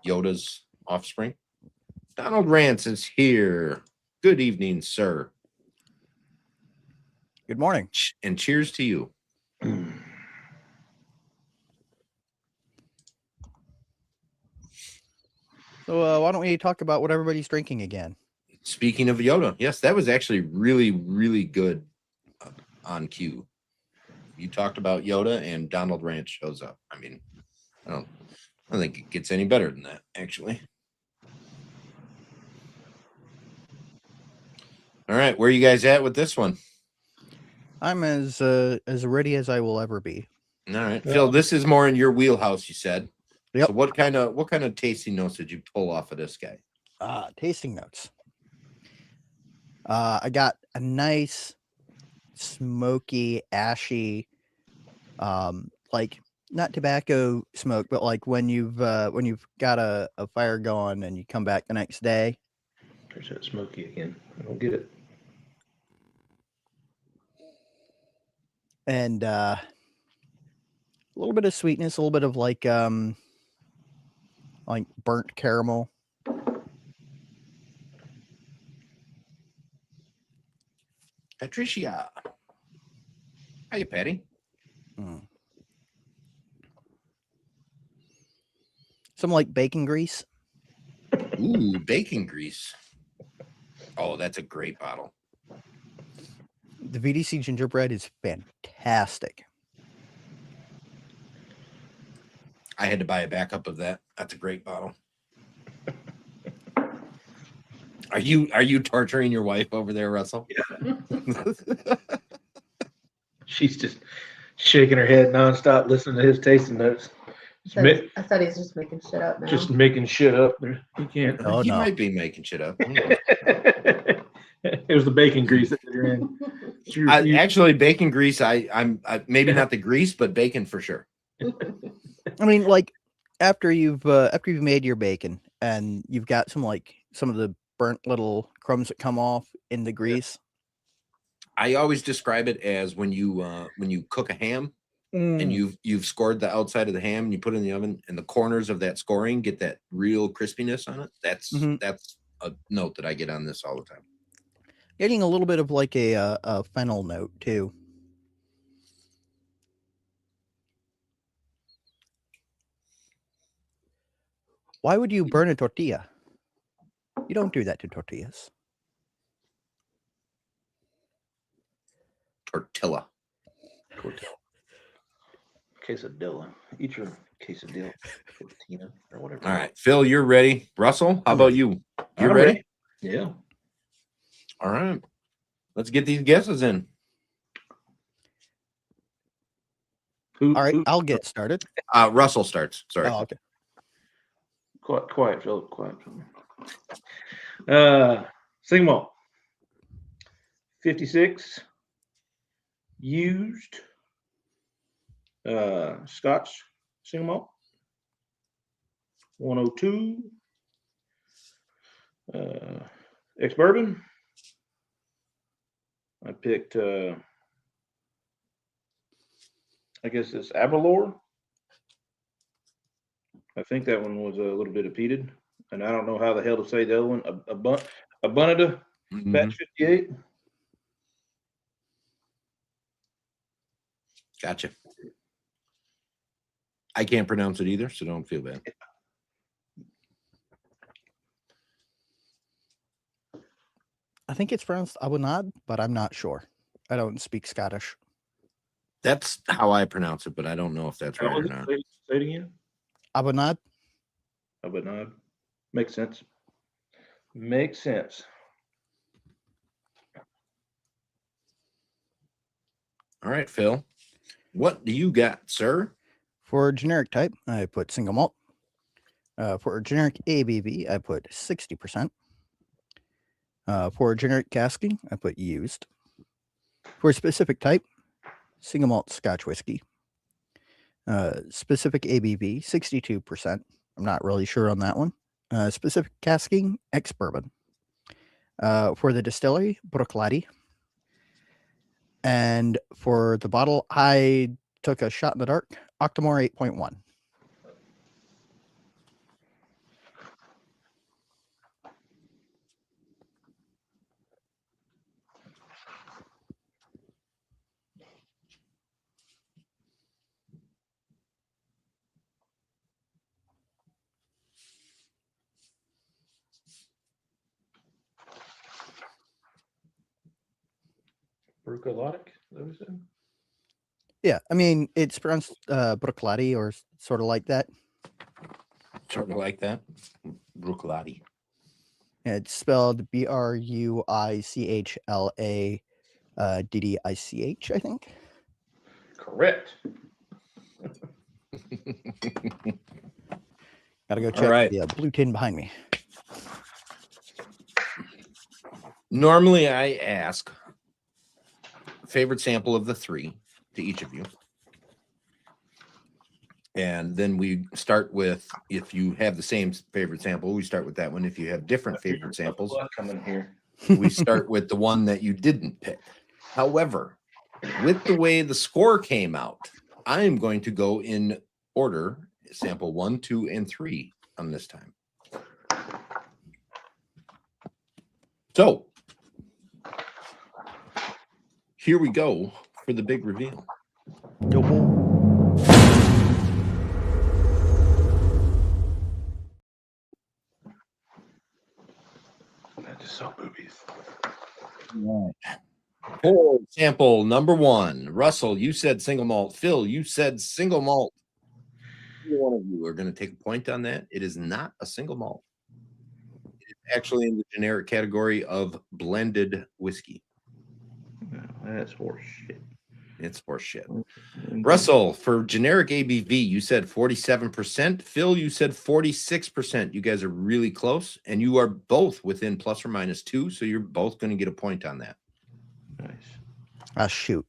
Yoda's offspring? Donald Rance is here. Good evening, sir. Good morning. And cheers to you. So why don't we talk about what everybody's drinking again? Speaking of Yoda, yes, that was actually really, really good on cue. You talked about Yoda and Donald Rance shows up. I mean, I don't think it gets any better than that, actually. All right, where are you guys at with this one? I'm as ready as I will ever be. All right, Phil, this is more in your wheelhouse, you said. Yep. So what kind of tasting notes did you pull off of this guy? Tasting notes. I got a nice smoky, ashy, like not tobacco smoke, but like when you've got a fire going and you come back the next day There's that smoky again. I don't get it. And a little bit of sweetness, a little bit of like burnt caramel. Patricia. Hiya, Patty. Mm. Some like bacon grease. Ooh, bacon grease. Oh, that's a great bottle. The VDC gingerbread is fantastic. I had to buy a backup of that. That's a great bottle. Are you torturing your wife over there, Russell? She's just shaking her head nonstop, listening to his tasting notes. I thought he's just making shit up now. Just making shit up. You can't. Oh, He no. might be making shit up. Who knows? It was the bacon grease that you're in. Actually, bacon grease. I'm maybe not the grease, but bacon for sure. I mean, like after you've made your bacon and you've got some of the burnt little crumbs that come off in the grease. I always describe it as when you cook a ham and you've scored the outside of the ham and you put it in the oven and the corners of that scoring get that real crispiness on it. That's a note that I get on this all the time. Getting a little bit of like a fennel note too. Why would you burn a tortilla? You don't do that to tortillas. Tortilla. Quesadilla. Eat your quesadilla. Tortilla or whatever. All right, Phil, you're ready. Russell, how I'm about ready. you? You're I'm ready? Yeah. All right. Let's get these guesses in. All right, I'll get started. Russell starts. Sorry. Oh, okay. Quiet, Philip. Quiet. Single malt. 56. Used. Scotch single malt. 102. Ex-bourbon. I picked, I guess it's Aberlour. I think that one was a little bit peated, and I don't know how the hell to say the other one. A Bunada batch 58. Gotcha. I can't pronounce it either, so don't feel bad. I think it's pronounced Abunad, but I'm not sure. I don't speak Scottish. That's how I pronounce it, but I don't know if that's right or not. Say it again. Abunad. Bunada. Makes sense. Makes sense. All right, Phil. What do you got, sir? For generic type, I put single malt. For generic ABV, I put 60%. For generic casking, I put used. For specific type, single malt Scotch whiskey. Specific ABV, 62%. I'm not really sure on that one. Specific casking, ex-bourbon. For the distillery, Bruichladdich. And for the bottle, I took a shot in the dark, Octomore 8.1. Bruichladdich, is that what you said? Yeah, I mean, it's pronounced Bruichladdich or sort of like that. Sort of like that. Bruichladdich. It's spelled Bruichladdich, I think. Correct. Gotta go check right. the blue tin behind me. Normally, I ask favorite sample of the three to each of you. And then we start with, if you have the same favorite sample, we start with that one. If you have different favorite samples, coming here. we start with the one that you didn't pick. However, with the way the score came out, I am going to go in order, sample 1, 2, and 3 on this time. So here we go for the big reveal. I just saw boobies. For sample number 1, Russell, you said single malt. Phill, you said single malt. Either one of you are going to take a point on that. It is not a single malt. It is actually in the generic category of blended whiskey. No, that's horse shit. It's horse shit. Russell, for generic ABV, you said 47%. Phill, you said 46%. You guys are really close, and you are both within plus or minus 2, so you're both going to get a point on that. Nice. Shoot.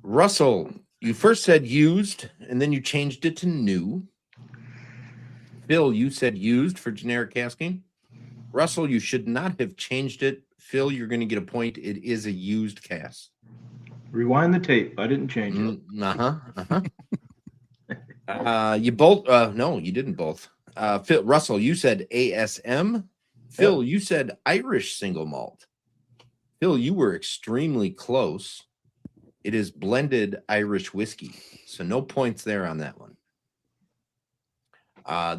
Russell, you first said used, and then you changed it to new. Phill, you said used for generic casking. Russell, you should not have changed it. Phill, you're going to get a point. It is a used cask. Rewind the tape. I didn't change it. You both, no, you didn't both. Phill, Russell, you said ASM. Phill, you said Irish single malt. Phill, you were extremely close. It is blended Irish whiskey. So no points there on that one.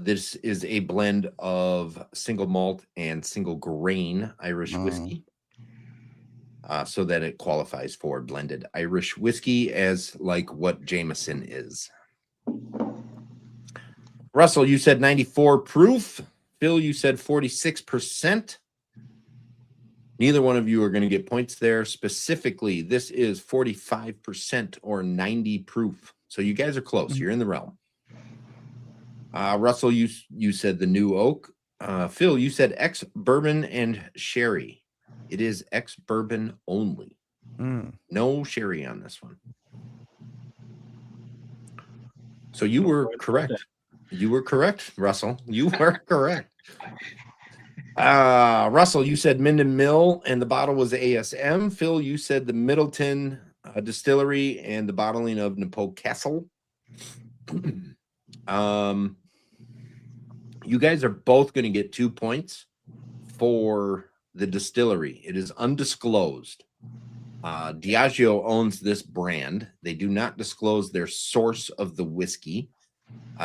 This is a blend of single malt and single grain Irish whiskey. So that it qualifies for blended Irish whiskey as like what Jameson is. Russell, you said 94 proof. Phill, you said 46%. Neither one of you are going to get points there. Specifically, this is 45% or 90 proof. So you guys are close. You're in the realm. Russell, you said the new oak. Phill, you said ex-bourbon and sherry. It is ex-bourbon only. No sherry on this one. So you were correct. You were correct, Russell. You were correct. Russell, you said Minden Mill and the bottle was ASM. Phill, you said the Middleton Distillery and the bottling of Napo Castle. You guys are both going to get 2 points for the distillery. It is undisclosed. Diageo owns this brand. They do not disclose their source of the whiskey.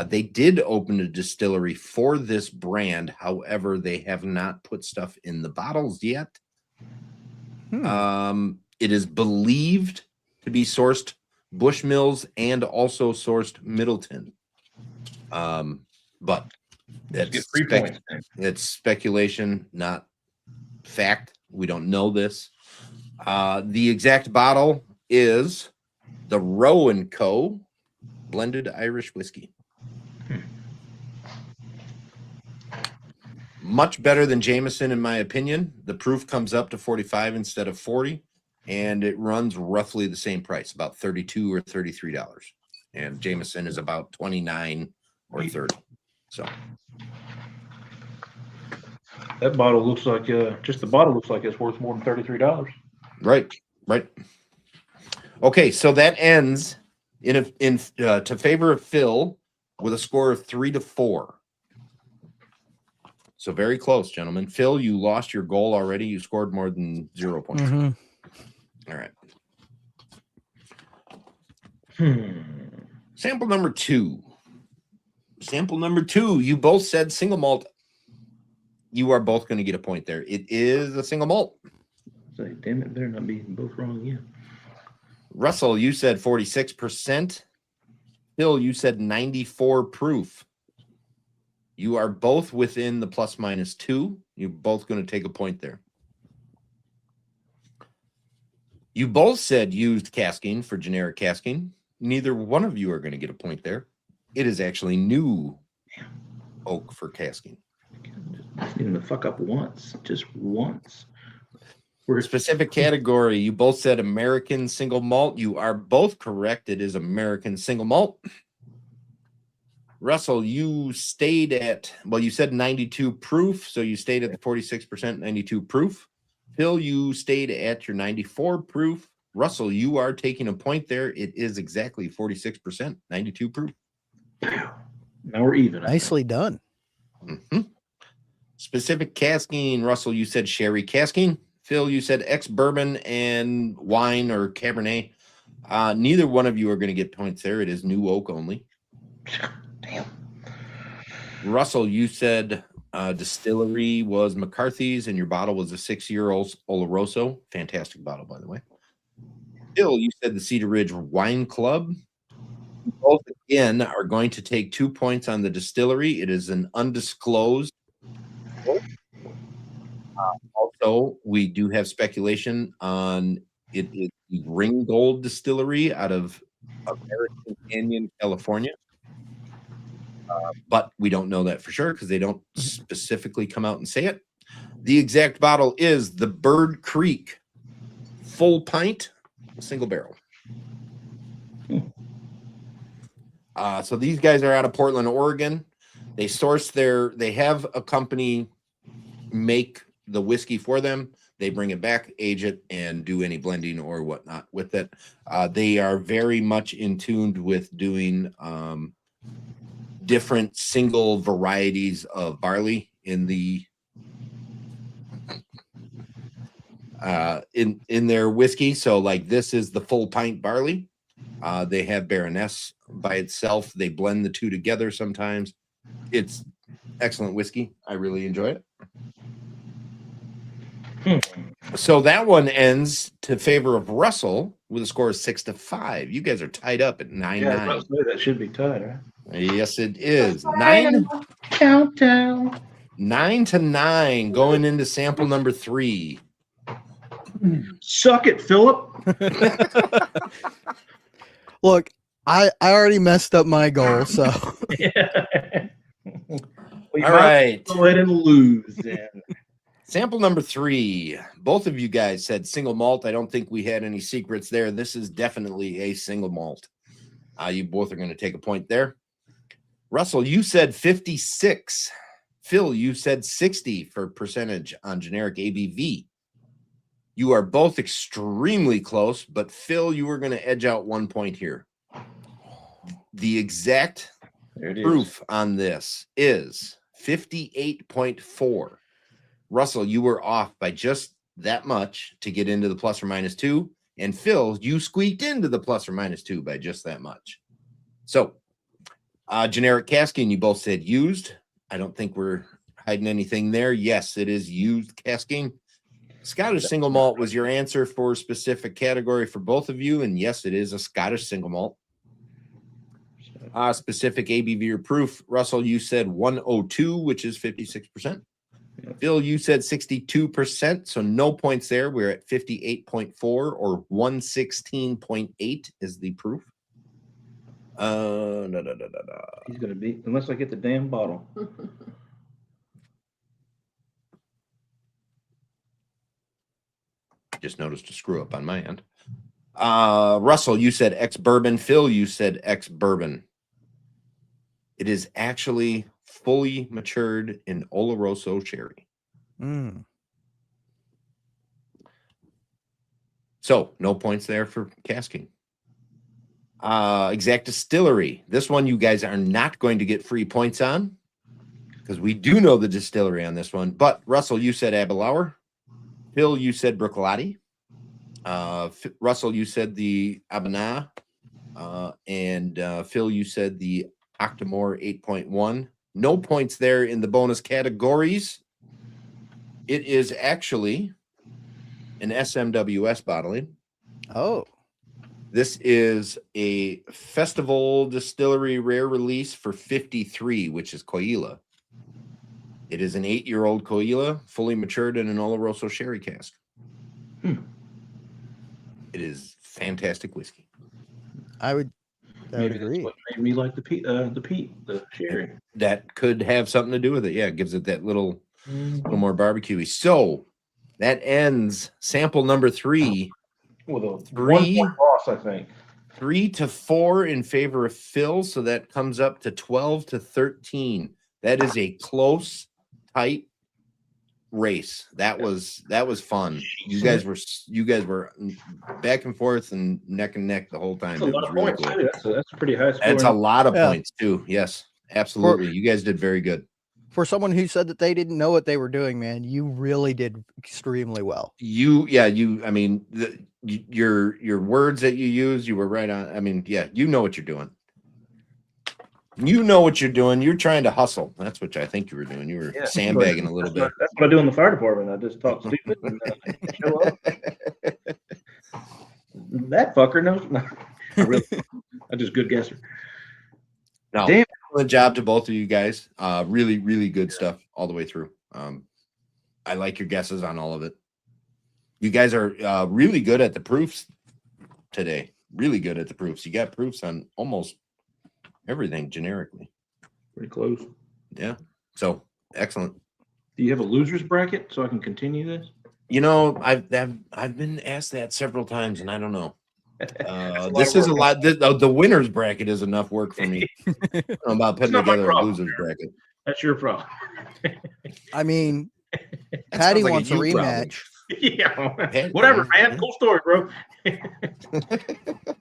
They did open a distillery for this brand. However, they have not put stuff in the bottles yet. It is believed to be sourced Bushmills and also sourced Middleton. But that's it's speculation, not fact. We don't know this. The exact bottle is the Roe & Co. blended Irish whiskey. Much better than Jameson, in my opinion. The proof comes up to 45 instead of 40, and it runs roughly the same price, about $32 or $33. And Jameson is about 29 or 30. So that bottle looks like just the bottle looks like it's worth more than $33. Right. Okay, so that ends in to favor of Phill with a score of 3-4. So very close, gentlemen. Phill, you lost your goal already. You scored more than 0 points. All right. Sample number 2. Sample number 2. You both said single malt. You are both going to get a point there. It is a single malt. Say, damn it, better not be both wrong again. Russell, you said 46%. Phill, you said 94 proof. You are both within the plus minus 2. You're both going to take a point there. You both said used casking for generic casking. Neither one of you are going to get a point there. It is actually new oak for casking. Just need to fuck up once, just once. For a specific category, you both said American single malt. You are both correct. It is American single malt. Russell, you stayed at, well, you said 92 proof, so you stayed at the 46% 92 proof. Phill, you stayed at your 94 proof. Russell, you are taking a point there. It is exactly 46% 92 proof. Now we're even. I think. Nicely done. Specific casking, Russell, you said sherry casking. Phill, you said ex-bourbon and wine or Cabernet. Neither one of you are going to get points there. It is new oak only. Damn. Russell, you said distillery was McCarthy's and your bottle was a 6-year-old Oloroso. Fantastic bottle, by the way. Phill, you said the Cedar Ridge Wine Club. Both, again, are going to take 2 points on the distillery. It is an undisclosed. Also, we do have speculation on it is the Ringgold Distillery out of American Canyon, California. But we don't know that for sure because they don't specifically come out and say it. The exact bottle is the Bird Creek full pint, single barrel. So these guys are out of Portland, Oregon. They have a company make the whiskey for them. They bring it back, age it, and do any blending or whatnot with it. They are very much in tune with doing different single varieties of barley in the in their whiskey. So like this is the full pint barley. They have Baroness by itself. They blend the two together sometimes. It's excellent whiskey. I really enjoy it. So that one ends to favor of Russell with a score of 6-5. You guys are tied up at 9-9. Yeah, that should be tied, right? Yes, it is. 9 countdown. 9-9 going into sample number 3. Suck it, Philip. Look, I already messed up my goal, so Yeah. All right. Go ahead and lose then. Sample number 3. Both of you guys said single malt. I don't think we had any secrets there. This is definitely a single malt. You both are going to take a point there. Russell, you said 56. Phill, you said 60 for percentage on generic ABV. You are both extremely close, but Phill, you were going to edge out 1 point here. The exact proof on this is 58.4. Russell, you were off by just that much to get into the plus or minus 2. And Phill, you squeaked into the plus or minus 2 by just that much. So, generic casking, you both said used. I don't think we're hiding anything there. Yes, it is used casking. Scottish single malt was your answer for a specific category for both of you. And yes, it is a Scottish single malt. Specific ABV or proof. Russell, you said 102, which is 56%. Phill, you said 62%, so no points there. We're at 58.4 or 116.8 is the proof. He's gonna be unless I get the damn bottle. Just noticed a screw up on my end. Russell, you said ex-bourbon. Phill, you said ex-bourbon. It is actually fully matured in Oloroso sherry. So no points there for casking. Exact distillery. This one you guys are not going to get free points on because we do know the distillery on this one. But Russell, you said Aberlour. Phill, you said Bruichladdich. Russell, you said the Abana. And Phill, you said the Octomore 8.1. No points there in the bonus categories. It is actually an SMWS bottling. oh, This is a festival distillery rare release for 53, which is Coila. It is an 8-year-old Coila, fully matured in an Oloroso sherry cask. It is fantastic whiskey. I would Maybe agree. that's what made me like the sherry. That could have something to do with it. Yeah, it gives it that little more barbecuey. So that ends sample number 3. With a 3 1-point loss, I think. 3-4 in favor of Phill, so that comes up to 12-13. That is a close, tight race. That was fun. You guys were back and forth and neck the whole time. That's a It lot was of really points. cool. Too. That's a pretty high score. It's a lot of Yeah. points too. Yes, absolutely. You guys did very good. For someone who said that they didn't know what they were doing, man, you really did extremely well. I mean, your words that you use, you were right on. I mean, yeah, you know what you're doing. You know what you're doing. You're trying to hustle. That's what I think you were doing. You were sandbagging a little bit. That's what I do in the fire department. I just talk stupid and show up. That fucker knows. No, I just good guesser. No, Damn. excellent job to both of you guys. Really, really good stuff all the way through. I like your guesses on all of it. You guys are really good at the proofs today. Really good at the proofs. You got proofs on almost everything generically. Pretty close. Yeah. So excellent. Do you have a losers bracket so I can continue this? You know, I've been asked that several times, and I don't know. This of is a lot. The winners bracket is enough work for me. I don't know about putting It's not my together a problem, losers man. bracket. That's your problem. I mean, That Patty sounds like wants a you problem. rematch. Yeah. Hey, Whatever, yeah. man. Cool story, bro.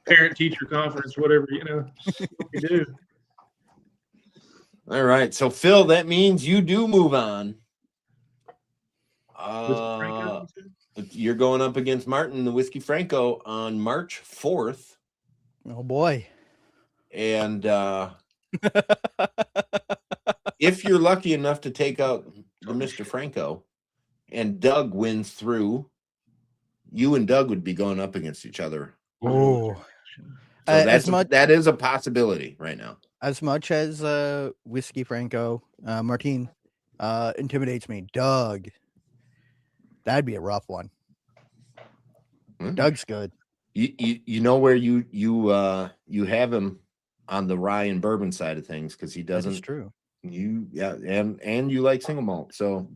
Parent teacher conference, whatever, that's what we do. All right. So, Phill, that means you do move on. Franco, you said? You're going up against Martin, the Whiskey Franco, on March 4th. Oh boy. And if you're lucky enough to take out the Mr. Franco and Doug wins through, you and Doug would be going up against each other. Oh. So that is a possibility right now. As much as Whiskey Franco, Martin intimidates me, Doug, that'd be a rough one. Doug's good. You know where you have him on the rye and bourbon side of things because he doesn't. That's true. And you like single malt, so.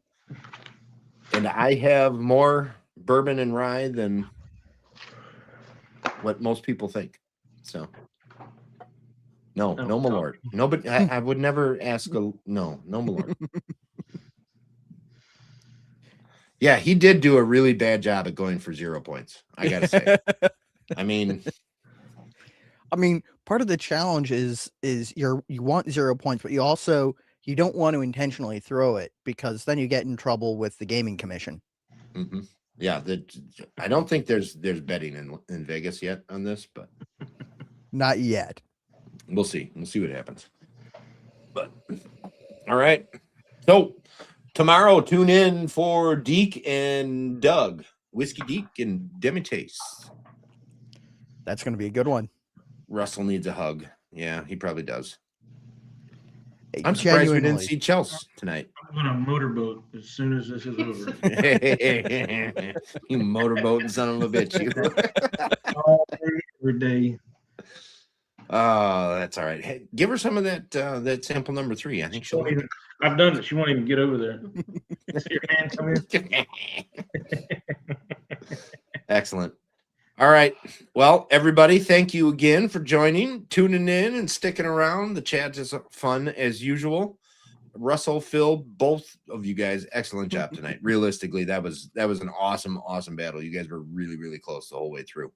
And I have more bourbon and rye than what most people think. So. No Malort. No, but I would never ask no Malort. Yeah, he did do a really bad job at going for 0 points. I gotta say. I mean, part of the challenge is you want 0 points, but you don't want to intentionally throw it because then you get in trouble with the gaming commission. mm-hmm. Yeah, I don't think there's betting in Vegas yet on this, but Not yet. we'll see. We'll see what happens. But all right. So tomorrow, tune in for Deke and Doug, Whiskey Deke and Demitace. That's going to be a good one. Russell needs a hug. Yeah, he probably does. Hey, I'm surprised we didn't genuinely. see Chelsea tonight. I'm on a motorboat as soon as this is over. You motorboating son of a bitch. You. Every day. Oh, that's all right. Hey, give her some of that sample number 3. I think she'll like it. I've done it. She won't even get over there. See your hand come in. Excellent. All right. Well, everybody, thank you again for joining, tuning in, and sticking around. The chat is fun as usual. Russell, Phill, both of you guys, excellent job tonight. Realistically, that was an awesome battle. You guys were really, really close the whole way through.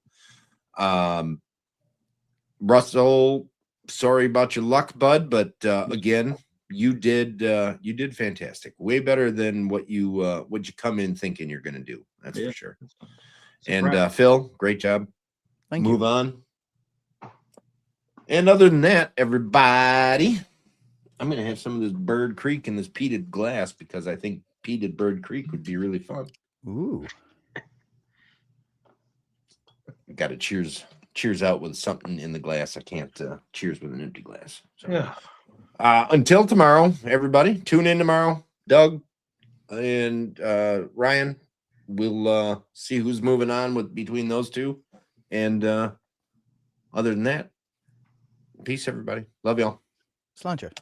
Russell, sorry about your luck, bud, but again, you did fantastic. Way better than what you come in thinking you're going to do. That's for sure. And Phill, great job. Thank Move you. on. And other than that, everybody, I'm going to have some of this Bird Creek in this peated glass because I think peated Bird Creek would be really fun. Ooh. Got to cheers out with something in the glass. I can't cheers with an empty glass. So. Yeah. Until tomorrow, everybody, tune in tomorrow. Doug and Ryan, we'll see who's moving on between those two. And other than that, peace, everybody. Love y'all. Sláinte.